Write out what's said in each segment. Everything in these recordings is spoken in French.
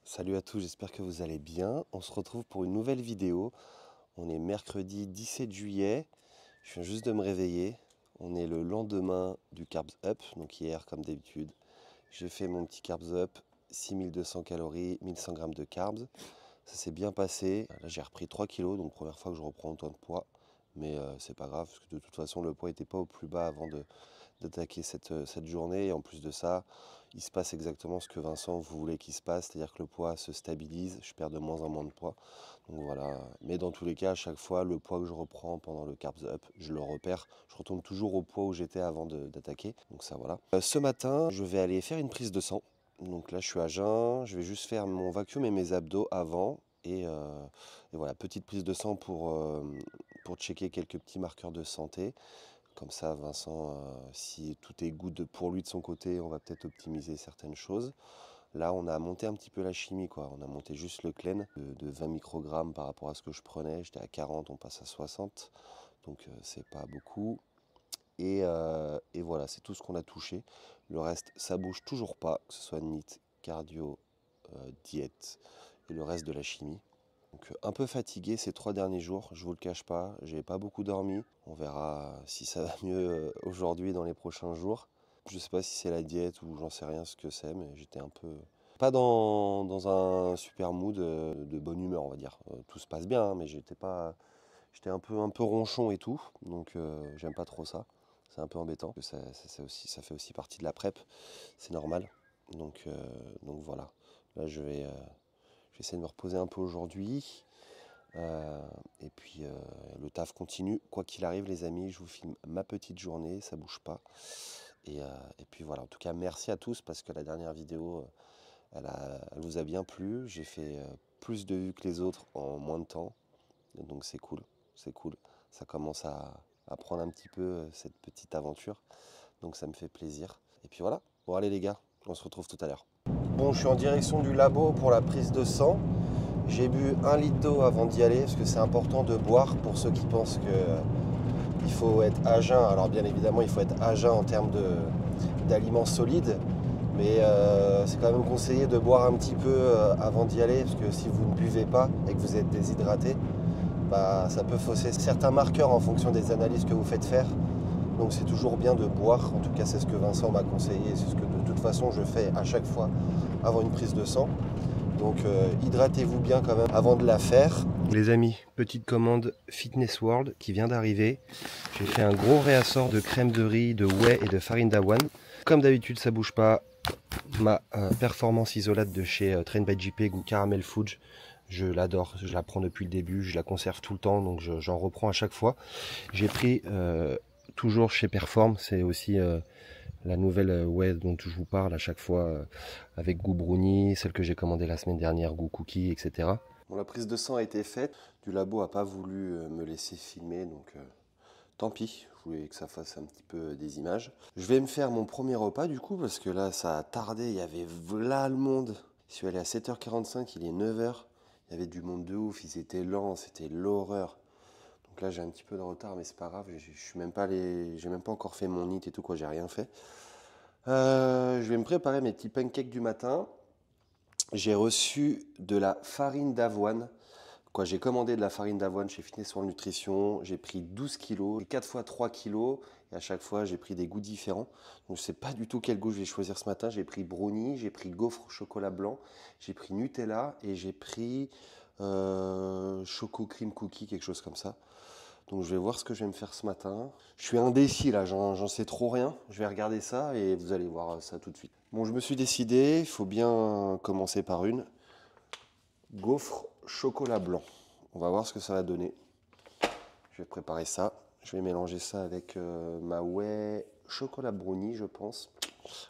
Salut à tous, j'espère que vous allez bien. On se retrouve pour une nouvelle vidéo. On est mercredi 17 juillet. Je viens juste de me réveiller. On est le lendemain du Carbs Up. Donc hier, comme d'habitude, j'ai fait mon petit Carbs Up. 6200 calories, 1100 grammes de carbs. Ça s'est bien passé. Là, j'ai repris 3 kilos, donc première fois que je reprends autant de poids. Mais c'est pas grave, parce que de toute façon, le poids n'était pas au plus bas avant d'attaquer cette journée. Et en plus de ça, il se passe exactement ce que Vincent voulait qu'il se passe, c'est-à-dire que le poids se stabilise, je perds de moins en moins de poids. Donc voilà. Mais dans tous les cas, à chaque fois, le poids que je reprends pendant le Carbs Up, je le repère. Je retourne toujours au poids où j'étais avant d'attaquer. Donc ça, voilà. Ce matin, je vais aller faire une prise de sang. Donc là, je suis à jeun. Je vais juste faire mon vacuum et mes abdos avant. Et voilà, petite prise de sang pour checker quelques petits marqueurs de santé. Comme ça, Vincent, si tout est good pour lui de son côté, on va peut-être optimiser certaines choses. Là, on a monté un petit peu la chimie, quoi. On a monté juste le clen de 20 microgrammes par rapport à ce que je prenais. J'étais à 40, on passe à 60. Donc, c'est pas beaucoup. Et voilà, c'est tout ce qu'on a touché. Le reste, ça bouge toujours pas, que ce soit NEAT, cardio, diète et le reste de la chimie. Donc un peu fatigué ces 3 derniers jours, je vous le cache pas, j'ai pas beaucoup dormi. On verra si ça va mieux aujourd'hui dans les prochains jours. Je sais pas si c'est la diète ou j'en sais rien ce que c'est, mais j'étais un peu pas dans un super mood de bonne humeur, on va dire. Tout se passe bien, hein, mais j'étais un peu ronchon et tout, donc j'aime pas trop ça. C'est un peu embêtant. Ça fait aussi partie de la prep, c'est normal. Donc voilà. Là je vais essayer de me reposer un peu aujourd'hui. Et puis le taf continue. Quoi qu'il arrive, les amis, je vous filme ma petite journée, ça bouge pas. Et puis voilà, en tout cas, merci à tous parce que la dernière vidéo, elle vous a bien plu. J'ai fait plus de vues que les autres en moins de temps. Donc c'est cool, c'est cool. Ça commence à prendre un petit peu cette petite aventure. Donc ça me fait plaisir. Et puis voilà. Bon allez les gars, on se retrouve tout à l'heure. Bon, je suis en direction du labo pour la prise de sang. J'ai bu 1 litre d'eau avant d'y aller parce que c'est important de boire pour ceux qui pensent qu'il faut être à jeun. Alors bien évidemment, il faut être à jeun en termes d'aliments solides. Mais c'est quand même conseillé de boire un petit peu avant d'y aller parce que si vous ne buvez pas et que vous êtes déshydraté, bah, ça peut fausser certains marqueurs en fonction des analyses que vous faites faire. Donc c'est toujours bien de boire. En tout cas, c'est ce que Vincent m'a conseillé. C'est ce que de toute façon je fais à chaque fois avant une prise de sang. Donc hydratez-vous bien quand même avant de la faire. Les amis, petite commande Fitness World qui vient d'arriver. J'ai fait un gros réassort de crème de riz, de whey et de farine d'avoine. Comme d'habitude, ça bouge pas. Ma performance isolate de chez Train by JP ou Caramel Fudge, je l'adore. Je la prends depuis le début, je la conserve tout le temps, donc j'en reprends à chaque fois. J'ai pris toujours chez Perform, c'est aussi la nouvelle whey dont je vous parle à chaque fois, avec goût brownie, celle que j'ai commandée la semaine dernière, goût cookie, etc. Bon, la prise de sang a été faite. Du labo n'a pas voulu me laisser filmer, donc tant pis. Je voulais que ça fasse un petit peu des images. Je vais me faire mon premier repas du coup, parce que là ça a tardé, il y avait là le monde. Je suis allé à 7h45, il est 9h. Il y avait du monde de ouf, ils étaient lents, c'était l'horreur. Donc là j'ai un petit peu de retard, mais c'est pas grave, j'ai même pas encore fait mon NEAT et tout, quoi, j'ai rien fait. Je vais me préparer mes petits pancakes du matin. J'ai reçu de la farine d'avoine. J'ai commandé de la farine d'avoine chez Fitness World Nutrition. J'ai pris 12 kilos, 4 fois 3 kilos. Et à chaque fois, j'ai pris des goûts différents. Donc je ne sais pas du tout quel goût je vais choisir ce matin. J'ai pris brownie, j'ai pris gaufre au chocolat blanc, j'ai pris Nutella et j'ai pris choco cream cookie, quelque chose comme ça. Donc je vais voir ce que je vais me faire ce matin. Je suis indécis là, j'en sais trop rien. Je vais regarder ça et vous allez voir ça tout de suite. Bon, je me suis décidé, il faut bien commencer par une gaufre chocolat blanc. On va voir ce que ça va donner. Je vais préparer ça. Je vais mélanger ça avec ma whey chocolat brownie, je pense.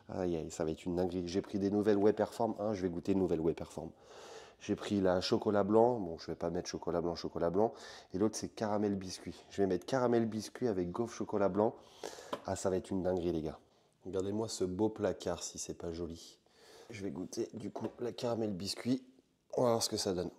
Aïe, aïe, ça va être une dinguerie. J'ai pris des nouvelles whey perform. Je vais goûter une nouvelle whey perform. J'ai pris la chocolat blanc. Bon, je vais pas mettre chocolat blanc. Et l'autre, c'est caramel biscuit. Je vais mettre caramel biscuit avec gaufre chocolat blanc. Ah, ça va être une dinguerie, les gars. Regardez-moi ce beau placard, si c'est pas joli. Je vais goûter, du coup, la caramel biscuit. On va voir ce que ça donne.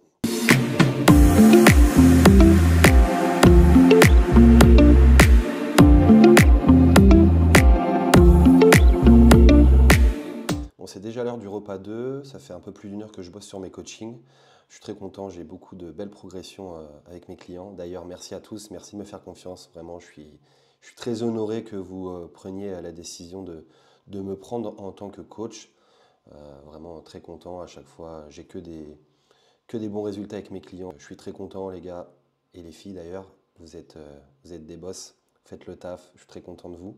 c'est déjà l'heure du repas 2. Ça fait un peu plus d'une heure que je bosse sur mes coachings. Je suis très content, j'ai beaucoup de belles progressions avec mes clients. D'ailleurs, merci à tous, merci de me faire confiance. Vraiment, je suis très honoré que vous preniez la décision de me prendre en tant que coach. Vraiment très content à chaque fois. J'ai que des bons résultats avec mes clients. Je suis très content, les gars et les filles d'ailleurs. Vous êtes des boss, faites le taf. Je suis très content de vous.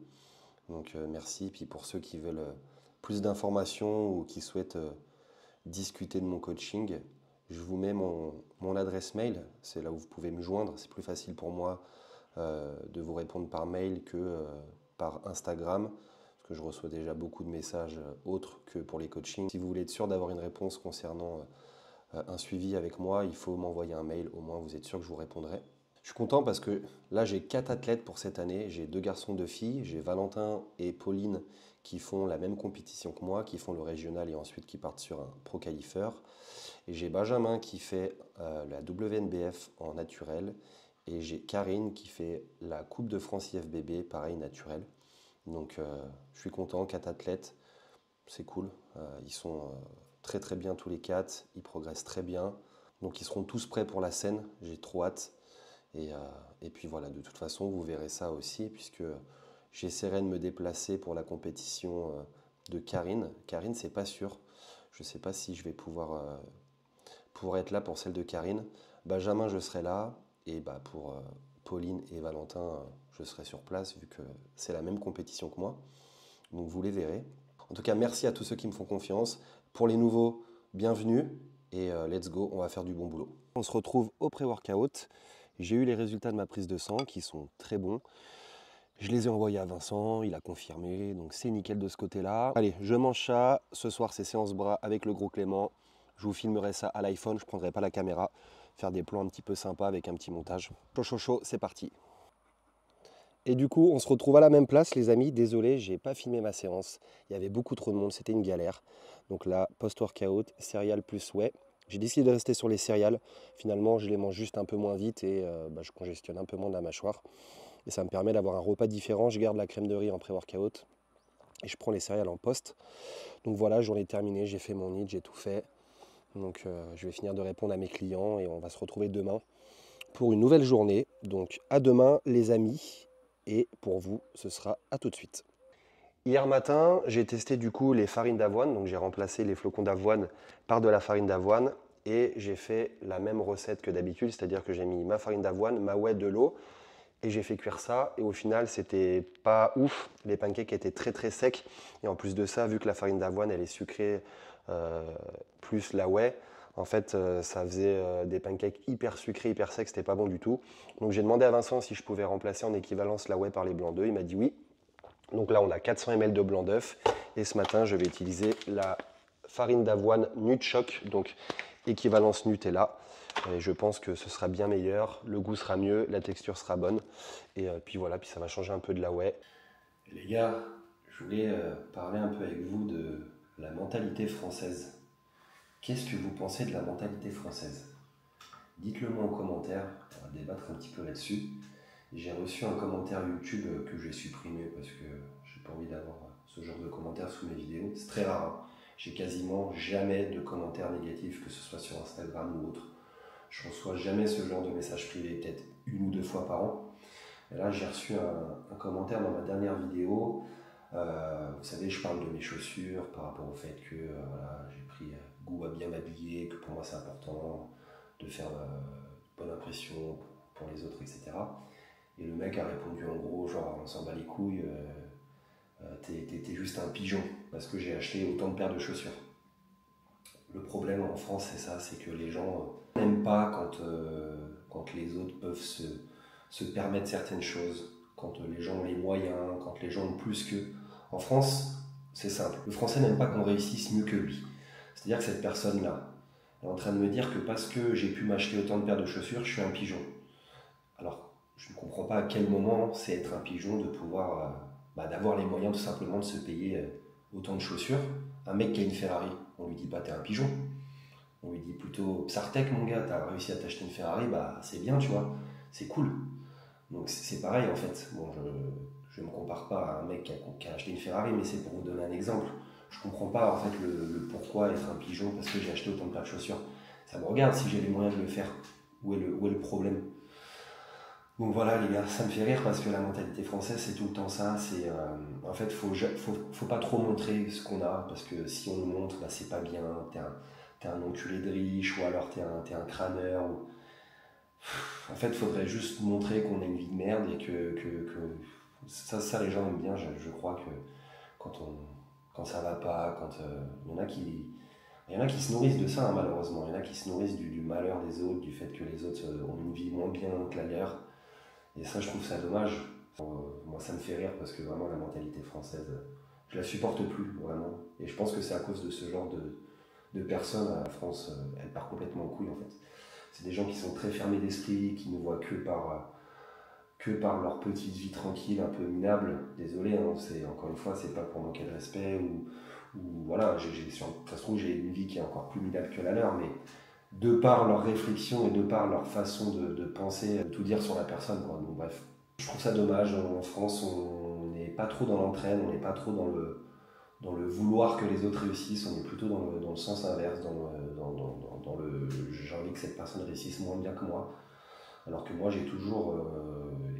Donc merci. Puis pour ceux qui veulent plus d'informations ou qui souhaitent discuter de mon coaching, je vous mets mon adresse mail. C'est là où vous pouvez me joindre. C'est plus facile pour moi de vous répondre par mail que par Instagram, parce que je reçois déjà beaucoup de messages autres que pour les coachings. Si vous voulez être sûr d'avoir une réponse concernant un suivi avec moi, il faut m'envoyer un mail. Au moins, vous êtes sûr que je vous répondrai. Je suis content parce que là, j'ai 4 athlètes pour cette année. J'ai 2 garçons, 2 filles. J'ai Valentin et Pauline qui font la même compétition que moi, qui font le régional et ensuite qui partent sur un pro qualifieur. Et j'ai Benjamin qui fait la WNBF en naturel. Et j'ai Karine qui fait la Coupe de France IFBB, pareil, naturel. Donc je suis content, 4 athlètes, c'est cool. Ils sont très très bien tous les 4, ils progressent très bien. Donc ils seront tous prêts pour la scène, j'ai trop hâte. Et puis voilà, de toute façon, vous verrez ça aussi, puisque j'essaierai de me déplacer pour la compétition de Karine. Karine, c'est pas sûr. Je ne sais pas si je vais pouvoir être là pour celle de Karine. Benjamin, je serai là. Et pour Pauline et Valentin, je serai sur place, vu que c'est la même compétition que moi. Donc vous les verrez. En tout cas, merci à tous ceux qui me font confiance. Pour les nouveaux, bienvenue. Et let's go, on va faire du bon boulot. On se retrouve au pré-workout. J'ai eu les résultats de ma prise de sang qui sont très bons. Je les ai envoyés à Vincent, il a confirmé, donc c'est nickel de ce côté-là. Allez, je mange ça. Ce soir, c'est séance bras avec le gros Clément. Je vous filmerai ça à l'iPhone, je ne prendrai pas la caméra. Faire des plans un petit peu sympas avec un petit montage. Chaud, chaud, chaud, c'est parti. Et du coup, on se retrouve à la même place, les amis. Désolé, j'ai pas filmé ma séance. Il y avait beaucoup trop de monde, c'était une galère. Donc là, post-workout, céréales plus whey. J'ai décidé de rester sur les céréales. Finalement, je les mange juste un peu moins vite et je congestionne un peu moins la mâchoire. Et ça me permet d'avoir un repas différent. Je garde la crème de riz en pré-workout et je prends les céréales en post. Donc voilà, journée terminée, j'ai fait mon NEAT, j'ai tout fait. Donc je vais finir de répondre à mes clients et on va se retrouver demain pour une nouvelle journée. Donc à demain les amis. Et pour vous, ce sera à tout de suite. Hier matin, j'ai testé du coup les farines d'avoine. Donc j'ai remplacé les flocons d'avoine par de la farine d'avoine. Et j'ai fait la même recette que d'habitude. C'est-à-dire que j'ai mis ma farine d'avoine, ma whey, de l'eau. Et j'ai fait cuire ça. Et au final, c'était pas ouf. Les pancakes étaient très très secs. Et en plus de ça, vu que la farine d'avoine, elle est sucrée, plus la whey, en fait, ça faisait des pancakes hyper sucrés, hyper secs, c'était pas bon du tout. Donc j'ai demandé à Vincent si je pouvais remplacer en équivalence la whey par les blancs d'œufs. Il m'a dit oui. Donc là, on a 400 ml de blanc d'œuf. Et ce matin, je vais utiliser la farine d'avoine Nutchoc, donc équivalence Nutella. Et je pense que ce sera bien meilleur, le goût sera mieux, la texture sera bonne. Et puis voilà, puis ça va changer un peu de la whey. Les gars, je voulais parler un peu avec vous de la mentalité française. Qu'est-ce que vous pensez de la mentalité française? Dites-le moi en commentaire, on va débattre un petit peu là-dessus. J'ai reçu un commentaire YouTube que j'ai supprimé parce que j'ai pas envie d'avoir ce genre de commentaires sous mes vidéos. C'est très rare, hein. J'ai quasiment jamais de commentaires négatifs, que ce soit sur Instagram ou autre. Je reçois jamais ce genre de messages privés, peut-être 1 ou 2 fois par an. Et là, j'ai reçu un commentaire dans ma dernière vidéo. Vous savez, je parle de mes chaussures par rapport au fait que voilà, j'ai pris goût à bien m'habiller, que pour moi c'est important de faire bonne impression pour les autres, etc. Et le mec a répondu en gros, genre on s'en bat les couilles, t'es juste un pigeon parce que j'ai acheté autant de paires de chaussures. Le problème en France, c'est ça, c'est que les gens n'aiment pas quand les autres peuvent se permettre certaines choses, quand les gens ont les moyens, quand les gens ont plus qu'eux. En France, c'est simple. Le Français n'aime pas qu'on réussisse mieux que lui. C'est-à-dire que cette personne-là est en train de me dire que parce que j'ai pu m'acheter autant de paires de chaussures, je suis un pigeon. Alors, je ne comprends pas à quel moment c'est être un pigeon de pouvoir, d'avoir les moyens tout simplement de se payer autant de chaussures. Un mec qui a une Ferrari, on lui dit pas t'es un pigeon. On lui dit plutôt Psartek mon gars, t'as réussi à t'acheter une Ferrari, c'est bien tu vois, c'est cool. Donc c'est pareil en fait. Bon, je ne me compare pas à un mec qui a acheté une Ferrari, mais c'est pour vous donner un exemple. Je comprends pas en fait le pourquoi être un pigeon parce que j'ai acheté autant de paires de chaussures. Ça me regarde si j'ai les moyens de le faire. Où est le problème? Donc voilà les gars, ça me fait rire parce que la mentalité française c'est tout le temps ça. En fait faut pas trop montrer ce qu'on a parce que si on le montre, bah, c'est pas bien. T'es un enculé de riche ou alors t'es un crâneur. En fait, il faudrait juste montrer qu'on a une vie de merde et que ça les gens aiment bien. Je crois que quand quand ça va pas, il y en a qui se nourrissent de ça, hein, malheureusement. Il y en a qui se nourrissent du malheur des autres, du fait que les autres ont une vie moins bien que la leur. Et ça, je trouve ça dommage. Moi, ça me fait rire parce que vraiment, la mentalité française, je la supporte plus, vraiment. Et je pense que c'est à cause de ce genre de personnes. La France, elle part complètement en couille, en fait. C'est des gens qui sont très fermés d'esprit, qui ne voient que par leur petite vie tranquille, un peu minable. Désolé, hein, encore une fois, c'est pas pour manquer de respect ou voilà, ça se trouve, j'ai une vie qui est encore plus minable que la leur, mais de par leur réflexion et de par leur façon de penser, tout dire sur la personne, quoi. Donc bref, je trouve ça dommage. En France, on n'est pas trop dans l'entraide, on n'est pas trop dans le vouloir que les autres réussissent, on est plutôt dans le sens inverse, j'ai envie que cette personne réussisse moins bien que moi. Alors que moi j'ai toujours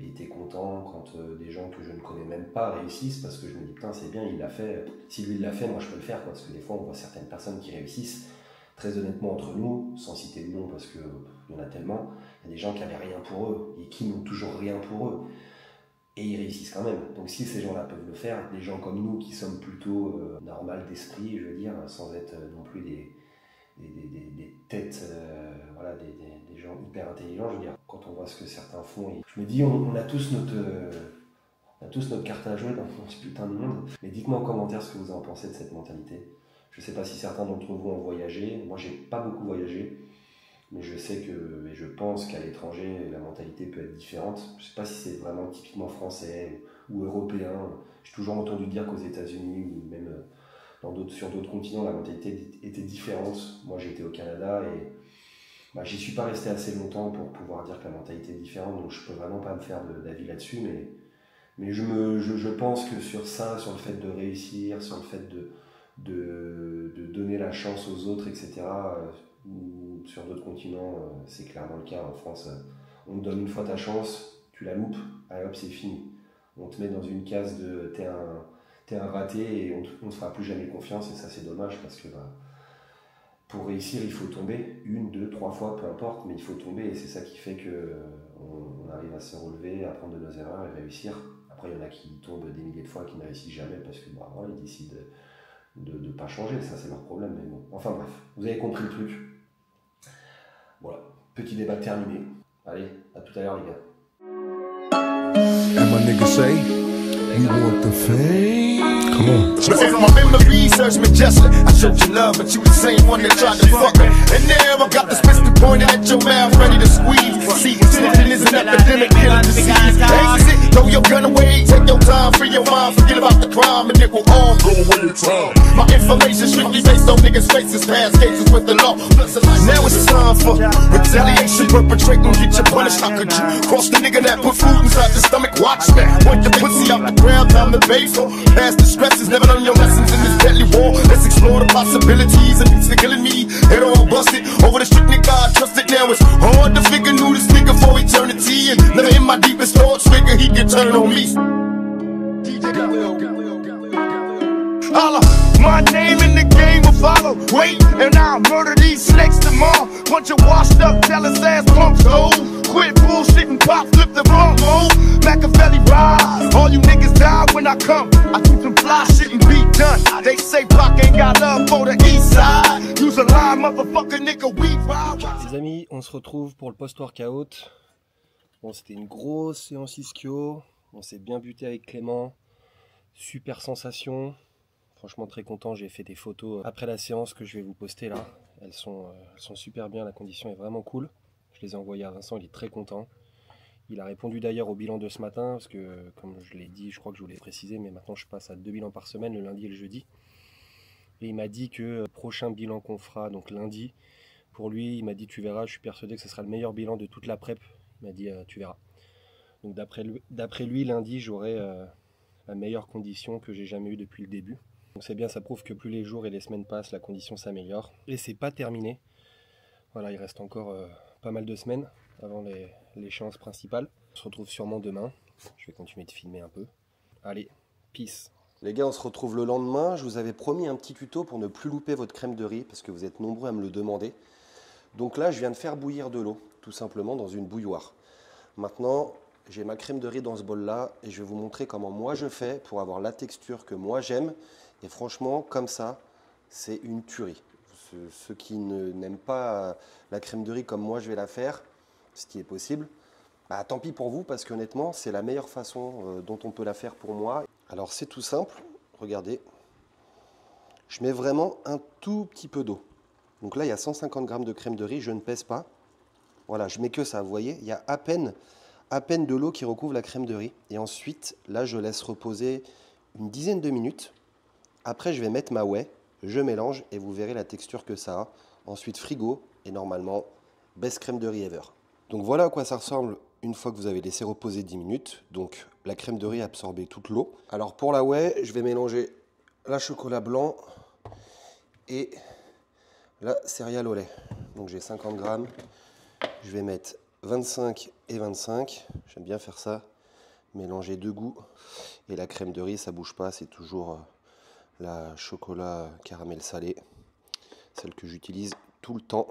été content quand des gens que je ne connais même pas réussissent parce que je me dis putain c'est bien, il l'a fait, si lui il l'a fait, moi je peux le faire, quoi. Parce que des fois on voit certaines personnes qui réussissent, très honnêtement entre nous, sans citer de nom parce qu'il y en a tellement, il y a des gens qui n'avaient rien pour eux et qui n'ont toujours rien pour eux. Et ils réussissent quand même. Donc si ces gens-là peuvent le faire, des gens comme nous qui sommes plutôt normales d'esprit, je veux dire, sans être non plus des têtes, voilà, des gens hyper intelligents, je veux dire, quand on voit ce que certains font, je me dis, on a tous notre carte à jouer dans ce putain de monde. Mais dites-moi en commentaire ce que vous en pensez de cette mentalité. Je sais pas si certains d'entre vous ont voyagé, moi j'ai pas beaucoup voyagé, mais je sais que, et je pense qu'à l'étranger, la mentalité peut être différente. Je sais pas si c'est vraiment typiquement français ou européen. J'ai toujours entendu dire qu'aux États-Unis ou même sur d'autres continents, la mentalité était différente. Moi, j'ai été au Canada et bah, j'y suis pas resté assez longtemps pour pouvoir dire que la mentalité est différente, donc je peux vraiment pas me faire d'avis là-dessus. Mais je pense que sur ça, sur le fait de réussir, sur le fait de donner la chance aux autres, etc., ou sur d'autres continents, c'est clairement le cas. En France, on te donne une fois ta chance, tu la loupes, allez hop, c'est fini. On te met dans une case de t'es un raté et on ne te fera plus jamais confiance, et ça c'est dommage parce que bah, pour réussir il faut tomber une, deux, trois fois, peu importe, mais il faut tomber et c'est ça qui fait que on arrive à se relever, à apprendre de nos erreurs et réussir. Après il y en a qui tombent des milliers de fois, qui ne réussissent jamais parce que bah, voilà, ils décident de ne pas changer, ça c'est leur problème, mais bon. Enfin bref, vous avez compris le truc. Voilà, petit débat terminé. Allez, à tout à l'heure les gars. And my nigga say, you want the fame? Come on. If my memory serves me justly, I showed you love, but you the same one that tried to fuck me. And now I got the pistol pointed at your mouth, ready to squeeze. See, snitching is an epidemic, killing disease. Exit, throw your gun away, take your time, free your mind, forget about the crime, and it will all go away in time. My information strictly based on niggas' faces, past cases with the law. Now it's time for retaliation, perpetrating, get you punished. How could you cross the nigga that put food inside the stomach? Watch me, point the pussy out the ground, time to pay for past the stresses, never learn your lessons in this deadly war. Let's explore the possibilities and it's killing me. Head all busted over the strict nigga I trusted. Now it's hard to figure knew this nigga for eternity, and never in my deepest thoughts figure he could turn on me. Holla, my name in the game will follow. Wait, and I'll murder these snakes tomorrow. Bunch of washed up, jealous ass punks, gold. Quit bullshit and pop, flip the wrong mode. Machiavelli rise, all you niggas die when I come. I keep some fly shit and be done. They say Pac ain't got love for the east side. Use a line, motherfucker, nigga, we ride. Les amis, on se retrouve pour le post-workout. Bon, c'était une grosse séance ischio. On s'est bien buté avec Clément. Super sensation. Franchement très content, j'ai fait des photos après la séance que je vais vous poster là. Elles sont super bien, la condition est vraiment cool. Je les ai envoyées à Vincent, il est très content. Il a répondu d'ailleurs au bilan de ce matin, parce que comme je l'ai dit, je crois que je vous l'ai précisé, mais maintenant je passe à 2 bilans par semaine, le lundi et le jeudi. Et il m'a dit que le prochain bilan qu'on fera, donc lundi, pour lui, il m'a dit tu verras, je suis persuadé que ce sera le meilleur bilan de toute la prep. Il m'a dit tu verras. Donc d'après lui, lundi, j'aurai la meilleure condition que j'ai jamais eue depuis le début. Donc c'est bien, ça prouve que plus les jours et les semaines passent, la condition s'améliore. Et c'est pas terminé. Voilà, il reste encore pas mal de semaines avant l'échéance principale. On se retrouve sûrement demain. Je vais continuer de filmer un peu. Allez, peace. Les gars, on se retrouve le lendemain. Je vous avais promis un petit tuto pour ne plus louper votre crème de riz parce que vous êtes nombreux à me le demander. Donc là, je viens de faire bouillir de l'eau, tout simplement dans une bouilloire. Maintenant, j'ai ma crème de riz dans ce bol-là et je vais vous montrer comment moi je fais pour avoir la texture que moi j'aime. Et franchement, comme ça, c'est une tuerie. Ceux qui n'aiment pas la crème de riz comme moi je vais la faire, ce qui est possible, bah, tant pis pour vous parce qu'honnêtement, c'est la meilleure façon dont on peut la faire pour moi. Alors c'est tout simple, regardez. Je mets vraiment un tout petit peu d'eau. Donc là, il y a 150 g de crème de riz, je ne pèse pas. Voilà, je mets que ça, vous voyez, il y a à peine de l'eau qui recouvre la crème de riz. Et ensuite, là, je laisse reposer une dizaine de minutes. Après, je vais mettre ma whey, je mélange et vous verrez la texture que ça a. Ensuite, frigo et normalement, best crème de riz ever. Donc voilà à quoi ça ressemble une fois que vous avez laissé reposer 10 minutes. Donc la crème de riz a absorbé toute l'eau. Alors pour la whey, je vais mélanger la chocolat blanc et la céréale au lait. Donc j'ai 50 g. Je vais mettre 25 et 25. J'aime bien faire ça. Mélanger deux goûts. Et la crème de riz, ça bouge pas. C'est toujours la chocolat caramel salé. Celle que j'utilise tout le temps.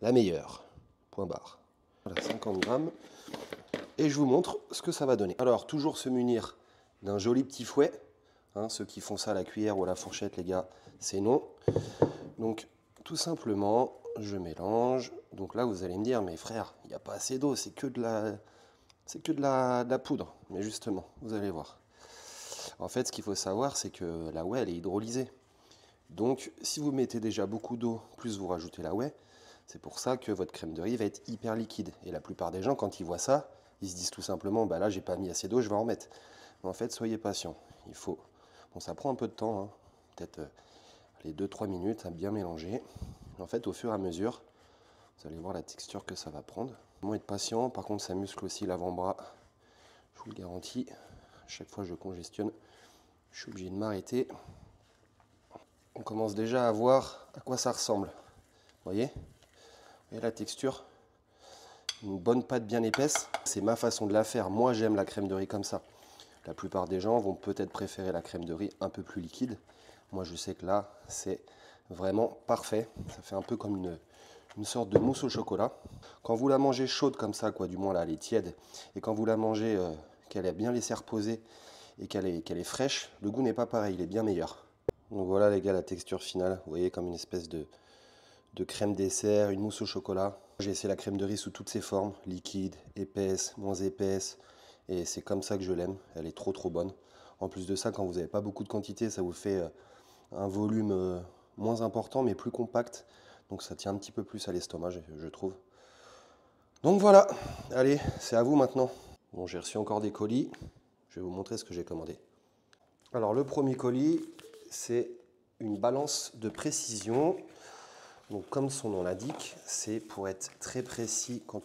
La meilleure. Point barre. Voilà, 50 g. Et je vous montre ce que ça va donner. Alors, toujours se munir d'un joli petit fouet. Hein, ceux qui font ça à la cuillère ou à la fourchette, les gars, c'est non. Donc, tout simplement, je mélange. Donc là, vous allez me dire, mais frère, il n'y a pas assez d'eau, c'est que de la poudre. Mais justement, vous allez voir. En fait, ce qu'il faut savoir, c'est que la whey, elle est hydrolysée. Donc, si vous mettez déjà beaucoup d'eau, plus vous rajoutez la whey, c'est pour ça que votre crème de riz va être hyper liquide. Et la plupart des gens, quand ils voient ça, ils se disent tout simplement, bah là, j'ai pas mis assez d'eau, je vais en mettre. Mais en fait, soyez patient. Il faut... Bon, ça prend un peu de temps, hein. Peut-être les 2-3 minutes à bien mélanger. En fait, au fur et à mesure, vous allez voir la texture que ça va prendre. Vraiment être patient. Par contre, ça muscle aussi l'avant-bras. Je vous le garantis. Chaque fois que je congestionne, je suis obligé de m'arrêter. On commence déjà à voir à quoi ça ressemble. Vous voyez la texture, une bonne pâte bien épaisse. C'est ma façon de la faire. Moi, j'aime la crème de riz comme ça. La plupart des gens vont peut-être préférer la crème de riz un peu plus liquide. Moi, je sais que là, c'est vraiment parfait. Ça fait un peu comme une sorte de mousse au chocolat. Quand vous la mangez chaude comme ça, quoi, du moins là, elle est tiède, et quand vous la mangez, qu'elle a bien laissé reposer et qu'elle est fraîche, le goût n'est pas pareil, il est bien meilleur. Donc voilà les gars, la texture finale, vous voyez, comme une espèce de crème dessert, une mousse au chocolat. J'ai essayé la crème de riz sous toutes ses formes, liquide, épaisse, moins épaisse, et c'est comme ça que je l'aime, elle est trop bonne. En plus de ça, quand vous n'avez pas beaucoup de quantité, ça vous fait un volume moins important mais plus compact, donc ça tient un petit peu plus à l'estomac, je trouve. Donc voilà, allez, c'est à vous maintenant. Bon, j'ai reçu encore des colis, je vais vous montrer ce que j'ai commandé. Alors le premier colis, c'est une balance de précision. Donc comme son nom l'indique, c'est pour être très précis quand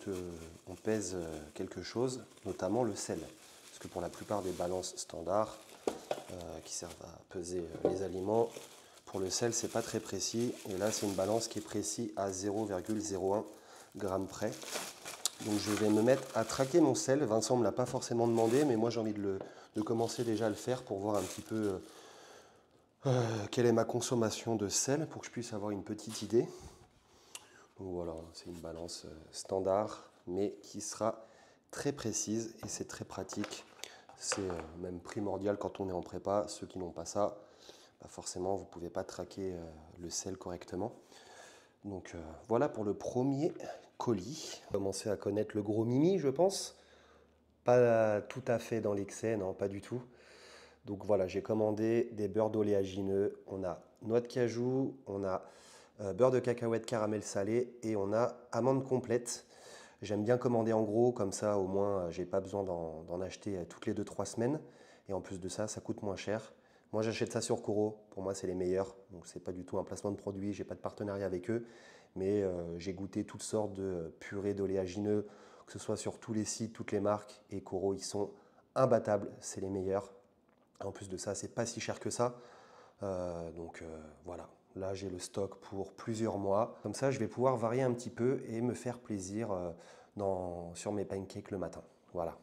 on pèse quelque chose, notamment le sel. Parce que pour la plupart des balances standards qui servent à peser les aliments, pour le sel, c'est pas très précis. Et là, c'est une balance qui est précise à 0,01 g près. Donc je vais me mettre à traquer mon sel. Vincent ne me l'a pas forcément demandé, mais moi j'ai envie de commencer déjà à le faire pour voir un petit peu quelle est ma consommation de sel, pour que je puisse avoir une petite idée. Donc voilà, c'est une balance standard, mais qui sera très précise et c'est très pratique. C'est même primordial quand on est en prépa. Ceux qui n'ont pas ça, bah forcément vous ne pouvez pas traquer le sel correctement. Donc voilà pour le premier colis. Commencer à connaître le gros mimi, je pense. Pas tout à fait dans l'excès, non, pas du tout. Donc voilà, j'ai commandé des beurres d'oléagineux. On a noix de cajou, on a beurre de cacahuète caramel salé et on a amandes complètes. J'aime bien commander en gros, comme ça au moins j'ai pas besoin d'en acheter toutes les 2-3 semaines. Et en plus de ça, ça coûte moins cher. Moi j'achète ça sur Koro, pour moi c'est les meilleurs. Donc c'est pas du tout un placement de produit, j'ai pas de partenariat avec eux. Mais j'ai goûté toutes sortes de purées d'oléagineux, que ce soit sur tous les sites, toutes les marques. Et Koro, ils sont imbattables, c'est les meilleurs. En plus de ça, c'est pas si cher que ça. Voilà, là j'ai le stock pour plusieurs mois. Comme ça, je vais pouvoir varier un petit peu et me faire plaisir sur mes pancakes le matin. Voilà.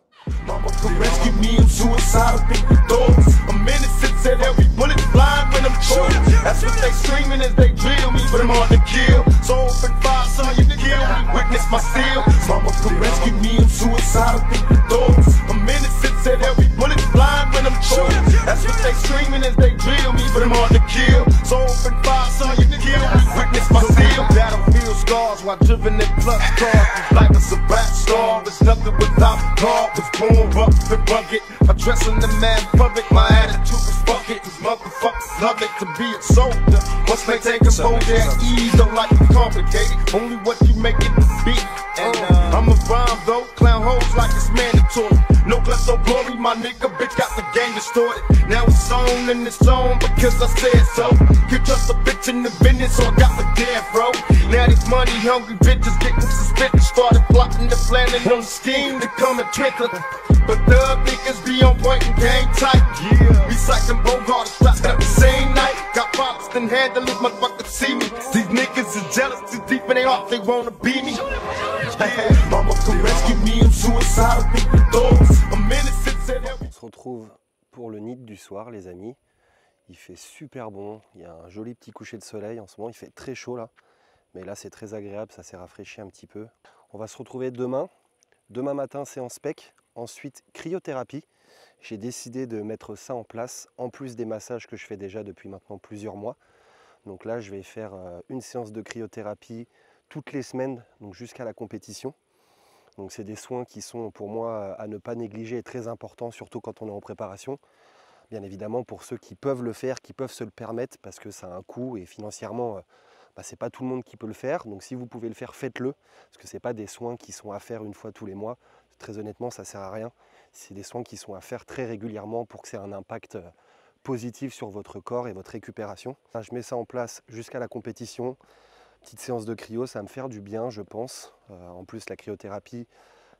Mama could rescue me, I'm suicidal, thinking thoughts. I'm innocent, said every bullet blind when I'm shooting. That's what they screaming as they drill me, but I'm hard to kill. So open fire, son, you kill me, witness my seal. Mama could rescue me, I'm suicidal, thinking thoughts. I'm innocent, said every bullet blind when I'm shooting. That's what they screaming as they drill me, but I'm hard to kill. So open fire, son, you kill me, witness my seal. Battlefield scars while driven in plus cars. Like it's a rap star, there's nothing without God. Was born rough and rugged. My dressing the man public, my attitude was fuck it. Cause motherfuckers love it to be a soldier. Once they take exposure at ease, don't like it complicated. Only what you make it to be. And I'm a rhyme though, clown hoes like it's mandatory. No klepto glory, my nigga, bitch got the game distorted. Now it's on and it's on because I said so. You trust a bitch in the business, so I got the death, bro. Now these money hungry bitches getting suspicious. Started plotting and planning on the scheme to come and trick her. But thug niggas be on point and game tight. Recycling Bogart strapped up the same night. Got pops and handle it, motherfuckers see me. These niggas is jealous, too deep in their heart, they wanna be me. Mama could rescue me, I'm suicidal, thinking thoughts. I'm innocent, said every... On se retrouve pour le nid du soir, les amis. Il fait super bon, il y a un joli petit coucher de soleil en ce moment, il fait très chaud là. Mais là c'est très agréable, ça s'est rafraîchi un petit peu. On va se retrouver demain. Demain matin, séance PEC. Ensuite, cryothérapie. J'ai décidé de mettre ça en place, en plus des massages que je fais déjà depuis maintenant plusieurs mois. Donc là, je vais faire une séance de cryothérapie toutes les semaines, donc jusqu'à la compétition. Donc c'est des soins qui sont pour moi à ne pas négliger et très importants, surtout quand on est en préparation. Bien évidemment pour ceux qui peuvent le faire, qui peuvent se le permettre, parce que ça a un coût et financièrement, c'est pas tout le monde qui peut le faire. Donc si vous pouvez le faire, faites-le, parce que c'est pas des soins qui sont à faire une fois tous les mois. Très honnêtement, ça sert à rien. C'est des soins qui sont à faire très régulièrement pour que ça ait un impact positif sur votre corps et votre récupération. Je mets ça en place jusqu'à la compétition. Petite séance de cryo, ça va me faire du bien, je pense. En plus, la cryothérapie,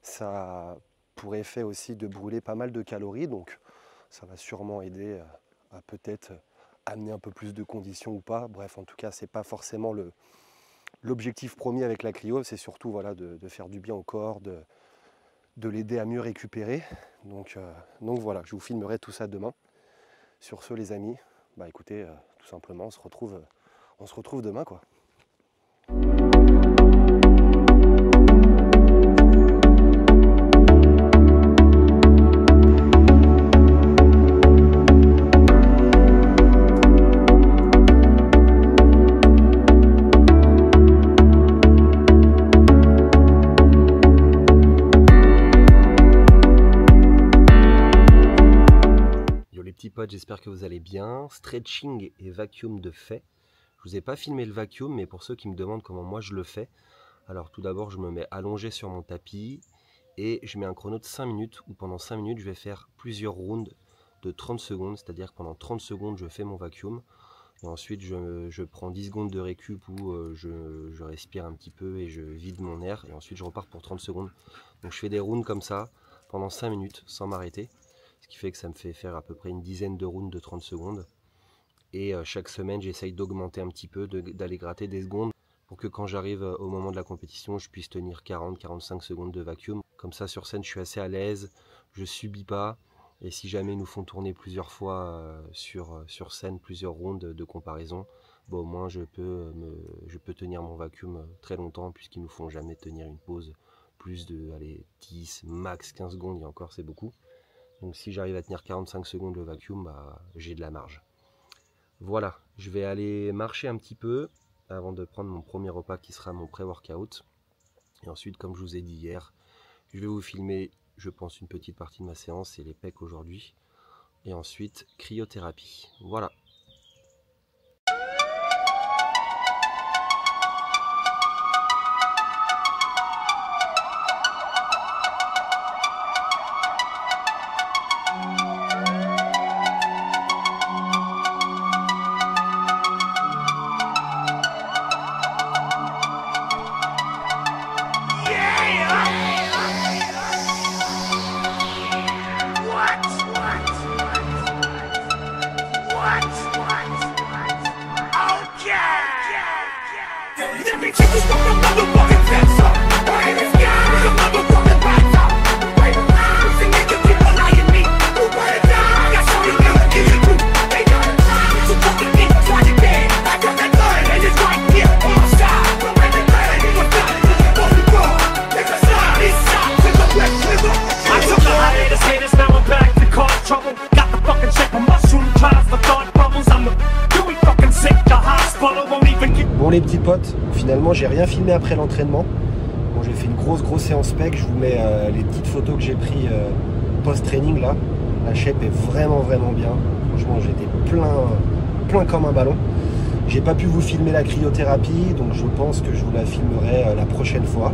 ça a pour effet aussi de brûler pas mal de calories. Donc, ça va sûrement aider à peut-être amener un peu plus de conditions ou pas. Bref, en tout cas, c'est pas forcément l'objectif premier avec la cryo. C'est surtout voilà, de faire du bien au corps, de l'aider à mieux récupérer. Donc voilà, je vous filmerai tout ça demain. Sur ce, les amis, écoutez, tout simplement, on se retrouve demain, quoi. J'espère que vous allez bien. Stretching et vacuum de fait. Je vous ai pas filmé le vacuum, mais pour ceux qui me demandent comment moi je le fais, alors tout d'abord je me mets allongé sur mon tapis et je mets un chrono de 5 minutes où pendant 5 minutes je vais faire plusieurs rounds de 30 secondes, c'est-à-dire que pendant 30 secondes je fais mon vacuum et ensuite je prends 10 secondes de récup où je respire un petit peu et je vide mon air et ensuite je repars pour 30 secondes. Donc je fais des rounds comme ça pendant 5 minutes sans m'arrêter. Ce qui fait que ça me fait faire à peu près une dizaine de rounds de 30 secondes. Et chaque semaine, j'essaye d'augmenter un petit peu, d'aller gratter des secondes pour que quand j'arrive au moment de la compétition, je puisse tenir 40-45 secondes de vacuum. Comme ça, sur scène, je suis assez à l'aise, je subis pas. Et si jamais ils nous font tourner plusieurs fois sur scène, plusieurs rounds de comparaison, au moins je peux tenir mon vacuum très longtemps puisqu'ils nous font jamais tenir une pause plus de 10, max 15 secondes, et encore c'est beaucoup. Donc si j'arrive à tenir 45 secondes le vacuum, j'ai de la marge. Voilà, je vais aller marcher un petit peu avant de prendre mon premier repas qui sera mon pré-workout. Et ensuite, comme je vous ai dit hier, je vais vous filmer, je pense, une petite partie de ma séance et les pecs aujourd'hui. Et ensuite, cryothérapie. Voilà. What? j'ai rien filmé après l'entraînement. Bon, j'ai fait une grosse séance pec. Je vous mets les petites photos que j'ai prises post-training là. La shape est vraiment bien. Franchement, j'étais plein comme un ballon. J'ai pas pu vous filmer la cryothérapie, donc je pense que je vous la filmerai la prochaine fois.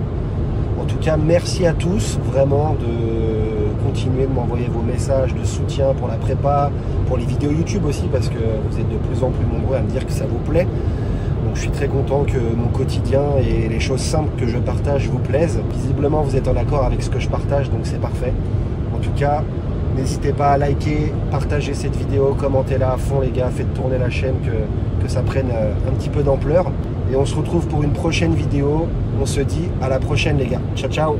En tout cas, merci à tous, vraiment, de continuer de m'envoyer vos messages de soutien pour la prépa, pour les vidéos YouTube aussi, parce que vous êtes de plus en plus nombreux à me dire que ça vous plaît. Donc je suis très content que mon quotidien et les choses simples que je partage vous plaisent. Visiblement, vous êtes en accord avec ce que je partage, donc c'est parfait. En tout cas, n'hésitez pas à liker, partager cette vidéo, commentez-la à fond les gars, faites tourner la chaîne, que ça prenne un petit peu d'ampleur. Et on se retrouve pour une prochaine vidéo. On se dit à la prochaine les gars. Ciao ciao.